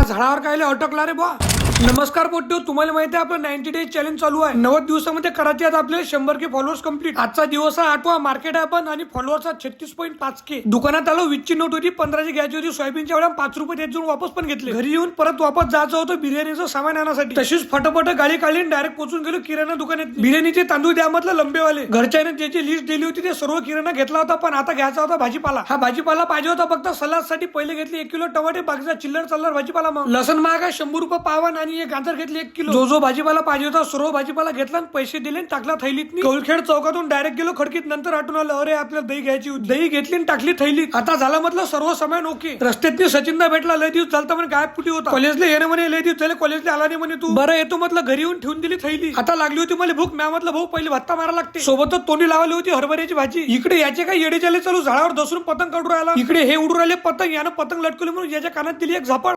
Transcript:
झाडावर काय अटकला रे बा। नमस्कार पोट्टो, तुम्हाला माहिती आहे आपलं 90 डेज चॅलेंज चालू आहे। 90 दिवसामध्ये करायचे आहेत आपले 100K फॉलोअर्स कंप्लीट। आजचा दिवस आहे 8वा, मार्केट आहे पण आणि फॉलोअर्स 36.5K। दुकानात आलो, 20ची नोट होती, 15ची घ्यायची होती। सोयाबीनच्या वेळा 5 रुपये देत जाऊन वापस पण घेतले। घरी येऊन परत वापस जायचं होतं बिर्याणीचं सामान आणण्यासाठी। तशीच फटाफट गाडी काढली, डायरेक्ट पोहोचून गेलो किराणा दुकानात। बिर्याणीचे तांदूळ द्या म्हटलं लंबेवाले। घरच्याने ज्याची लिस्ट दिली होती ते सर्व किराणा घेतला होता, पण आता घ्यायचा होता भाजीपाला। हा भाजीपाला पाहिजे होता फक्त सलाद साठी। पहिले घेतले 1 किलो टमाटे, बाकीचा चिल्लर चालणार भाजीपाला। मग लसण महाग आहे, 100 रुपये पावन, आणि एक गाजर घेतले 1 किलो। जो भाजीपाला पाहिजे होता सर्व भाजीपाला घेतला आणि पैसे दिले, टाकला थैलीत। कौलखेड चौकातून डायरेक्ट गेलो खडकीत। नंतर आठवण आलं, अरे आपल्याला दही घ्यायची होती। दही घेतली आणि टाकली थैलीत। आता झाला म्हटलं सर्व सामान ओके। रस्त्यात सचिनदा भेटला, लय दिवस चालता म्हणे, गायब कुठे होता? कॉलेजला येणे म्हणे, लय दिवस झाले कॉलेजला आला नाही म्हणे तू। बरं येतो म्हटलं, घरी येऊन ठेवून दिली थैली। आता लागली होती मला भूक, म्या म्हटलं भाऊ पहिले भत्ता मारा लागते। सोबतच तोंडी लावली होती हरभऱ्याची भाजी। इकडे याचे काय येडे चाले चालू, झाडावर दसून पतंग काढून राहिला। इकडे हे उडून राहिले पतंग, यानं पतंग लटकवली म्हणून याच्या कानात दिली एक झापड।